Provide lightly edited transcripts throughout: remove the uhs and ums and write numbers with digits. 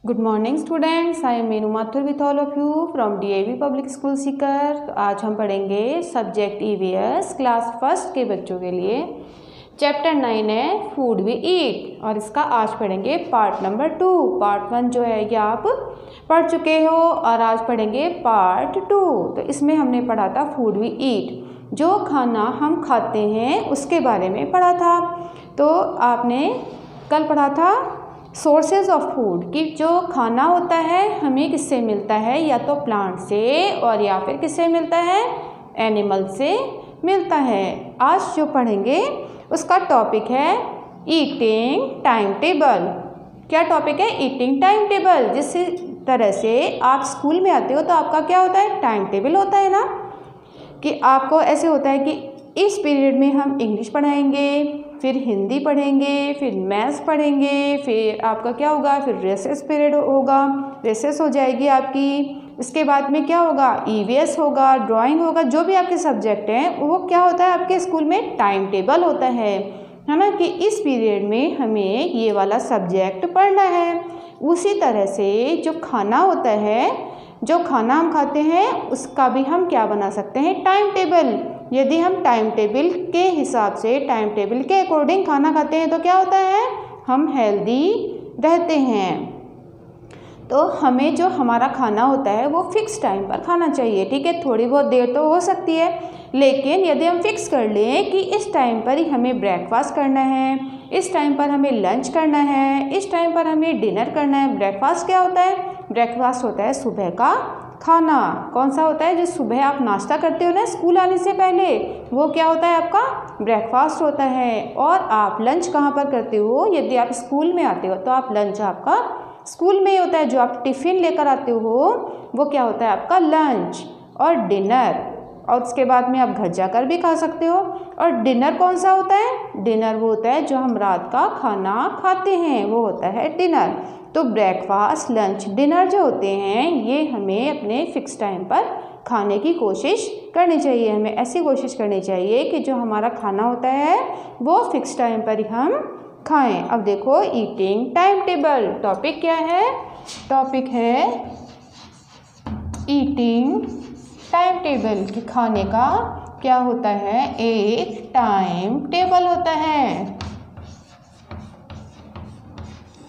Good morning students, I am Meenu Mathur with all of you from DAV public school Sikar. तो आज हम पढ़ेंगे subject EVS class first के बच्चों के लिए। चैप्टर 9 है फूड वी ईट और इसका आज पढ़ेंगे पार्ट नंबर 2। पार्ट 1 जो है ये आप पढ़ चुके हो और आज पढ़ेंगे पार्ट 2। तो इसमें हमने पढ़ा था फूड वी ईट, जो खाना हम खाते हैं उसके बारे में पढ़ा था। तो आपने कल पढ़ा था सोर्सेज ऑफ फूड कि जो खाना होता है हमें किससे मिलता है, या तो प्लांट से और या फिर किससे मिलता है, एनिमल से मिलता है। आज जो पढ़ेंगे उसका टॉपिक है ईटिंग टाइम टेबल। क्या टॉपिक है? Eating time table. जिस तरह से आप स्कूल में आते हो तो आपका क्या होता है, टाइम टेबल होता है ना, कि आपको ऐसे होता है कि इस पीरियड में हम इंग्लिश पढ़ाएंगे, फिर हिंदी पढ़ेंगे, फिर मैथ्स पढ़ेंगे, फिर आपका क्या होगा, फिर रेसेस पीरियड होगा, रेसेस हो जाएगी आपकी। इसके बाद में क्या होगा, ईवीएस होगा, ड्राइंग होगा, जो भी आपके सब्जेक्ट हैं वो क्या होता है आपके स्कूल में टाइम टेबल होता है ना, कि इस पीरियड में हमें ये वाला सब्जेक्ट पढ़ना है। उसी तरह से जो खाना होता है, जो खाना हम खाते हैं उसका भी हम क्या बना सकते हैं, टाइम टेबल। यदि हम टाइम टेबल के हिसाब से, टाइम टेबल के अकॉर्डिंग खाना खाते हैं तो क्या होता है, हम हेल्दी रहते हैं। तो हमें जो हमारा खाना होता है वो फिक्स टाइम पर खाना चाहिए, ठीक है। थोड़ी बहुत देर तो हो सकती है, लेकिन यदि हम फिक्स कर लें कि इस टाइम पर ही हमें ब्रेकफास्ट करना है, इस टाइम पर हमें लंच करना है, इस टाइम पर हमें डिनर करना है। ब्रेकफास्ट क्या होता है? ब्रेकफास्ट होता है सुबह का खाना। कौन सा होता है? जो सुबह आप नाश्ता करते हो ना स्कूल आने से पहले, वो क्या होता है आपका ब्रेकफास्ट होता है। और आप लंच कहाँ पर करते हो? यदि आप स्कूल में आते हो तो आप लंच आपका स्कूल में ही होता है। जो आप टिफ़िन लेकर आते हो वो क्या होता है आपका लंच। और डिनर, और उसके बाद में आप घर जाकर भी खा सकते हो। और डिनर कौन सा होता है? डिनर वो होता है जो हम रात का खाना खाते हैं, वो होता है डिनर। तो ब्रेकफास्ट, लंच, डिनर जो होते हैं ये हमें अपने फिक्स टाइम पर खाने की कोशिश करनी चाहिए। हमें ऐसी कोशिश करनी चाहिए कि जो हमारा खाना होता है वो फिक्स टाइम पर ही हम खाएं। अब देखो ईटिंग टाइम टेबल, टॉपिक क्या है? टॉपिक है ईटिंग टाइम टेबल, कि खाने का क्या होता है, एक टाइम टेबल होता है।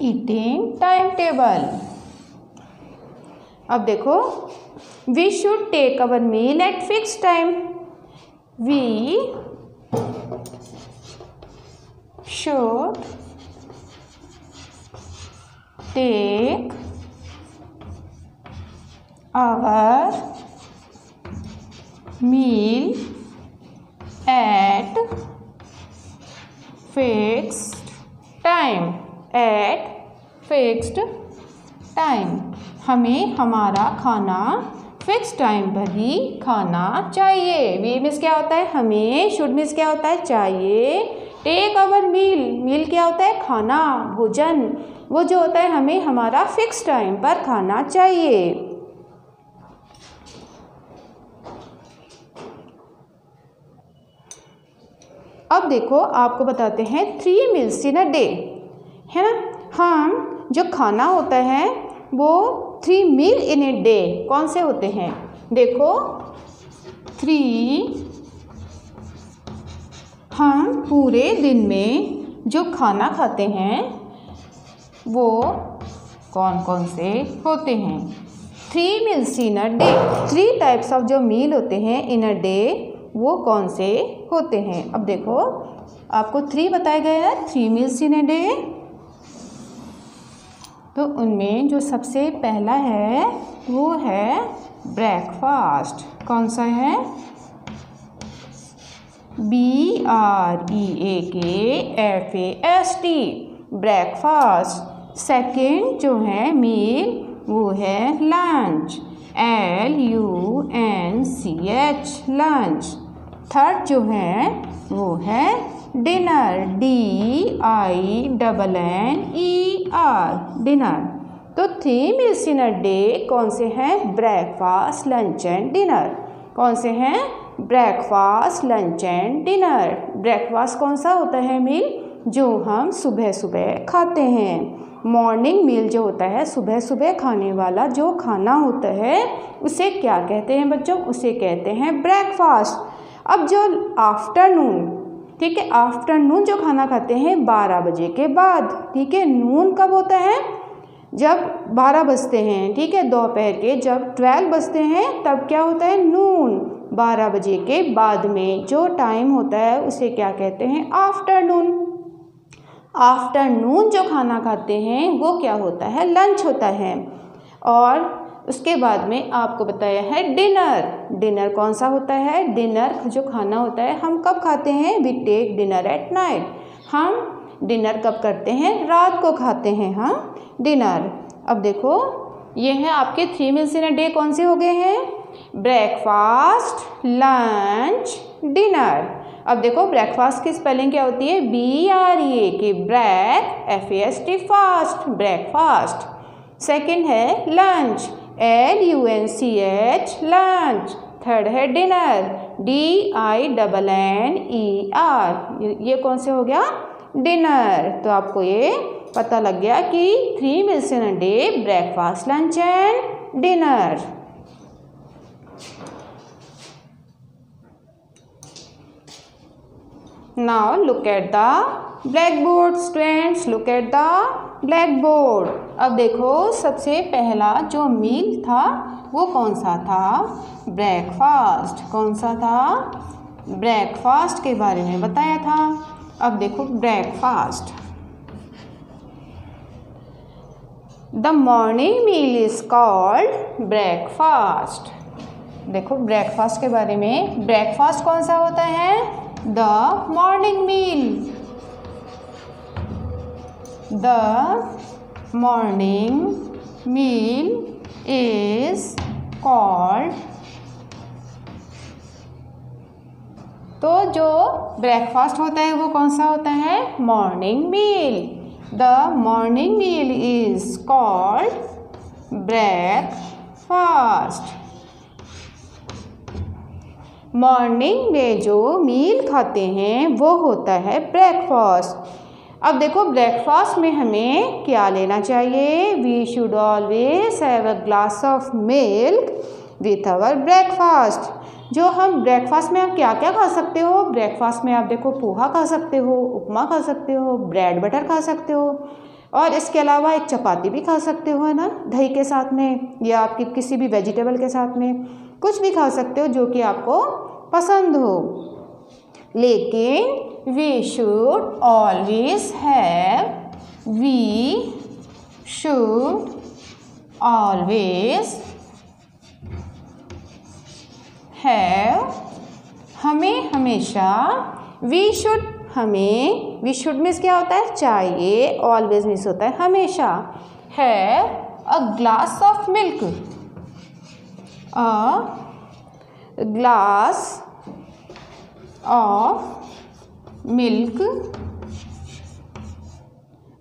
Eating time table. अब देखो, we should take our meal at fix time. We should take our meal at fixed time, at fixed time। हमें हमारा खाना फिक्स टाइम पर ही खाना चाहिए। वी मीन्स क्या होता है हमें, शुड मीन्स क्या होता है चाहिए, टेक आवर मील, मील क्या होता है खाना, भोजन, वो जो होता है हमें हमारा फिक्स टाइम पर खाना चाहिए। अब देखो आपको बताते हैं 3 मील्स इन अ डे, है ना। हम जो खाना होता है वो 3 मील इन ए डे कौन से होते हैं? देखो 3, हम पूरे दिन में जो खाना खाते हैं वो कौन कौन से होते हैं? 3 meals in a day, 3 types of जो मील होते हैं इन अ डे वो कौन से होते हैं? अब देखो आपको 3 बताए गए हैं, 3 मील्स इन ए डे। तो उनमें जो सबसे पहला है वो है ब्रेकफास्ट। कौन सा है? BREAKFAST, breakfast. सेकेंड जो है मील वो है लंच, LUNCH, लंच। थर्ड जो है वो है डिनर, DINNER, डिनर। तो 3 मील्स इन अ डे कौन से हैं? Breakfast, lunch and dinner. कौन से हैं? Breakfast, lunch and dinner. Breakfast कौन सा होता है मील? जो हम सुबह सुबह खाते हैं। मॉर्निंग मील जो होता है सुबह सुबह खाने वाला जो खाना होता है उसे क्या कहते हैं बच्चों? उसे कहते हैं ब्रेकफास्ट। अब जो आफ्टरनून, ठीक है, आफ्टरनून जो खाना खाते हैं 12 बजे के बाद, ठीक है। नून कब होता है? जब 12 बजते हैं, ठीक है। दोपहर के जब 12 बजते हैं तब क्या होता है? नून। 12 बजे के बाद में जो टाइम होता है उसे क्या कहते हैं? आफ्टरनून। आफ्टरनून जो खाना खाते हैं वो क्या होता है? लंच होता है। और उसके बाद में आपको बताया है डिनर। डिनर कौन सा होता है? डिनर जो खाना होता है हम कब खाते हैं? We take dinner at night. हम डिनर कब करते हैं? रात को खाते हैं हम डिनर। अब देखो ये है आपके 3 मील्स इन अ डे। कौन से हो गए हैं? Breakfast, lunch, dinner. अब देखो ब्रेकफास्ट की स्पेलिंग क्या होती है? BRE की break, FAST fast, breakfast. Second है लंच, LUNCH, लंच। थर्ड है डिनर, DINNER, ये कौन से हो गया? डिनर। तो आपको ये पता लग गया कि 3 meals in a day, breakfast, lunch and dinner. Now look at the blackboard students, look at the blackboard। अब देखो सबसे पहला जो मील था वो कौन सा था? ब्रेकफास्ट। कौन सा था? ब्रेकफास्ट के बारे में बताया था। अब देखो breakfast, the morning meal is called breakfast. देखो ब्रेकफास्ट के बारे में, ब्रेकफास्ट कौन सा होता है? The morning meal, the morning meal is called। तो जो ब्रेकफास्ट होता है वो कौन सा होता है? Morning meal. The morning meal is called breakfast. Morning में जो मील खाते हैं वो होता है ब्रेकफास्ट। अब देखो ब्रेकफास्ट में हमें क्या लेना चाहिए? We should always have a glass of milk with our breakfast. जो हम ब्रेकफास्ट में आप क्या क्या खा सकते हो? ब्रेकफास्ट में आप देखो पोहा खा सकते हो, उपमा खा सकते हो, ब्रेड बटर खा सकते हो, और इसके अलावा एक चपाती भी खा सकते हो, है ना, दही के साथ में, या आपकी किसी भी वेजिटेबल के साथ में कुछ भी खा सकते हो जो कि आपको पसंद हो। लेकिन वी शुड ऑलवेज हैव, हमें हमेशा, वी शुड मीन्स क्या होता है? चाहिए। ऑलवेज मीन्स होता है हमेशा। Have a glass of milk, a glass of milk,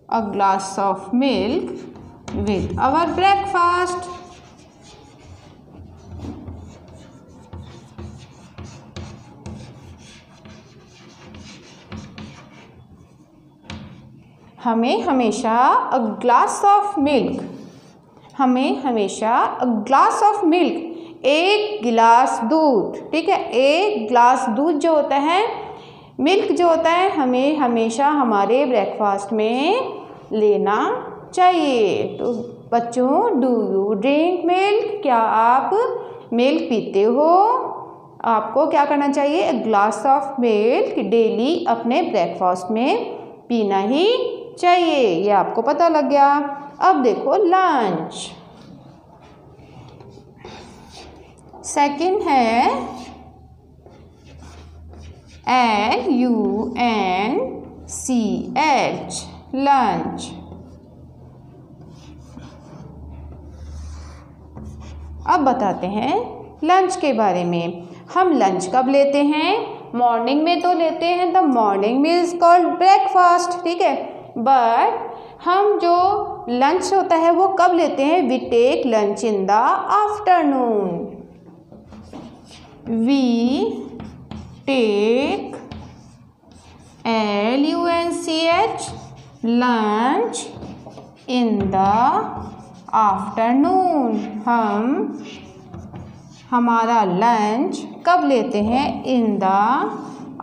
a glass of milk with our breakfast। हमें हमेशा a glass of milk, हमें हमेशा a glass of milk, एक गिलास दूध, ठीक है, एक गिलास दूध जो होता है, मिल्क जो होता है, हमें हमेशा हमारे ब्रेकफास्ट में लेना चाहिए। तो बच्चों, डू यू ड्रिंक मिल्क? क्या आप मिल्क पीते हो? आपको क्या करना चाहिए? एक ग्लास ऑफ मिल्क डेली अपने ब्रेकफास्ट में पीना ही चाहिए। ये आपको पता लग गया। अब देखो लंच। सेकंड है LUNCH, लंच। अब बताते हैं लंच के बारे में। हम लंच कब लेते हैं? मॉर्निंग में तो लेते हैं, the morning meal is called breakfast, ठीक है। बट हम जो लंच होता है वो कब लेते हैं? We take lunch in the afternoon. We take LUNCH, lunch in the afternoon. हम हमारा लंच कब लेते हैं? इन द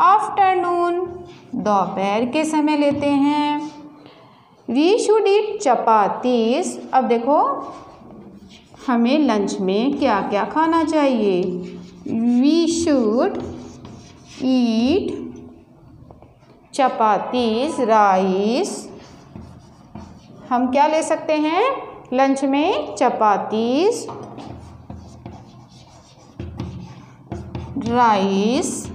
आफ्टरनून, दोपहर के समय लेते हैं। We should eat chapatis. अब देखो हमें लंच में क्या क्या खाना चाहिए। We should eat chapatis, rice. हम क्या ले सकते हैं लंच में? Chapatis, rice,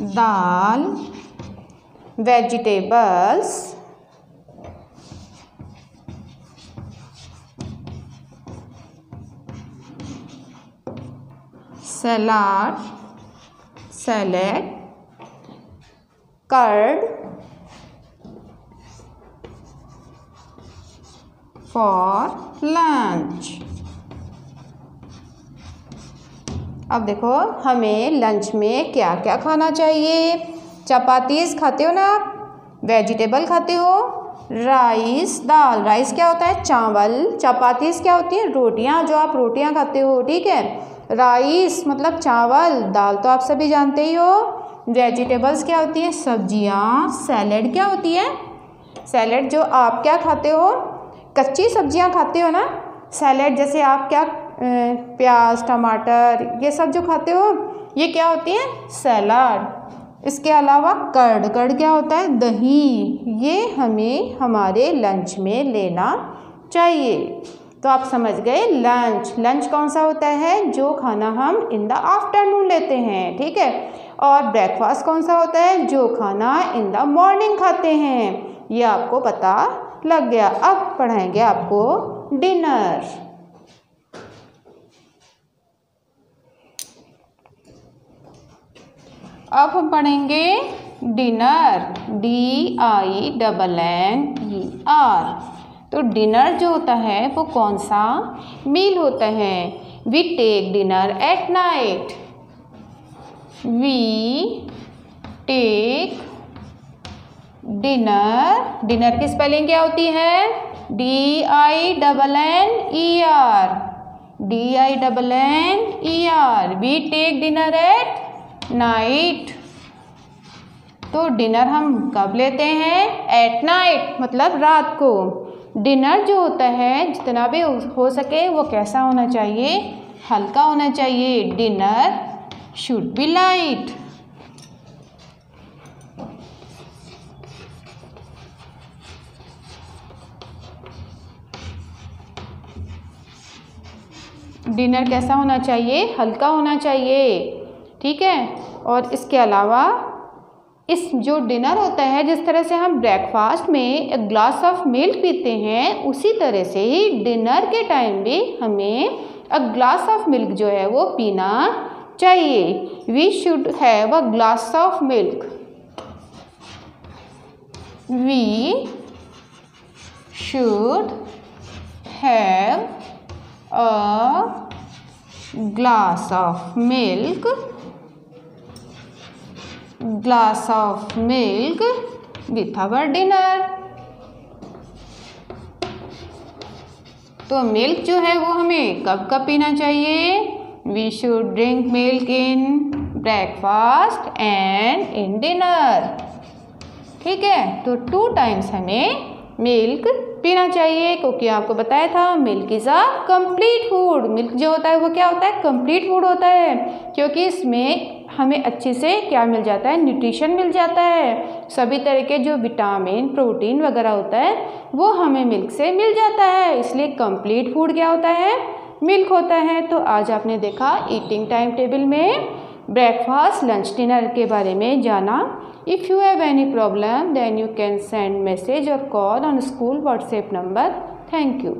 dal, vegetables, salad, curd for lunch. अब देखो हमें लंच में क्या क्या खाना चाहिए। चपातीस खाते हो ना आप? वेजिटेबल खाते हो? राइस, दाल। राइस क्या होता है? चावल। चपातीस क्या होती है? रोटियां, जो आप रोटियां खाते हो, ठीक है। राइस मतलब चावल, दाल तो आप सभी जानते ही हो। वेजिटेबल्स क्या होती है? सब्जियां। सैलेड क्या होती है? सैलेड जो आप क्या खाते हो? कच्ची सब्जियां खाते हो ना? सैलेड जैसे आप क्या प्याज, टमाटर, ये सब जो खाते हो, ये क्या होती है? सैलाड। इसके अलावा कर्ड क्या होता है? दही। ये हमें हमारे लंच में लेना चाहिए। तो आप समझ गए लंच कौन सा होता है? जो खाना हम इन द आफ्टरनून लेते हैं, ठीक है। और ब्रेकफास्ट कौन सा होता है? जो खाना इन द मॉर्निंग खाते हैं। ये आपको पता लग गया। अब पढ़ाएंगे आपको डिनर। अब हम पढ़ेंगे डिनर, DINNER। तो डिनर जो होता है वो कौन सा मील होता है? We take dinner at night. We take dinner की स्पेलिंग क्या होती है? DINNER। We take dinner at night. तो डिनर हम कब लेते हैं? एट नाइट, मतलब रात को। डिनर जो होता है जितना भी हो सके वो कैसा होना चाहिए? हल्का होना चाहिए। Dinner should be light. Dinner कैसा होना चाहिए? हल्का होना चाहिए, ठीक है। और इसके अलावा इस जो डिनर होता है, जिस तरह से हम ब्रेकफास्ट में एक ग्लास ऑफ मिल्क पीते हैं, उसी तरह से ही डिनर के टाइम भी हमें अ ग्लास ऑफ मिल्क जो है वो पीना चाहिए। We should have a glass of milk. We should have a glass of milk with our dinner. तो मिल्क जो है वो हमें कब कब पीना चाहिए? We should drink milk in breakfast and in dinner, ठीक है। तो 2 टाइम्स हमें मिल्क पीना चाहिए, क्योंकि आपको बताया था milk is a complete food. Milk जो होता है वो क्या होता है? कंप्लीट फूड होता है, क्योंकि इसमें हमें अच्छे से क्या मिल जाता है? न्यूट्रिशन मिल जाता है। सभी तरह के जो विटामिन, प्रोटीन वगैरह होता है वो हमें मिल्क से मिल जाता है। इसलिए कंप्लीट फूड क्या होता है? मिल्क होता है। तो आज आपने देखा ईटिंग टाइम टेबल में ब्रेकफास्ट, लंच, डिनर के बारे में जाना। If you have any problem, then you can send message or call on school WhatsApp number. Thank you.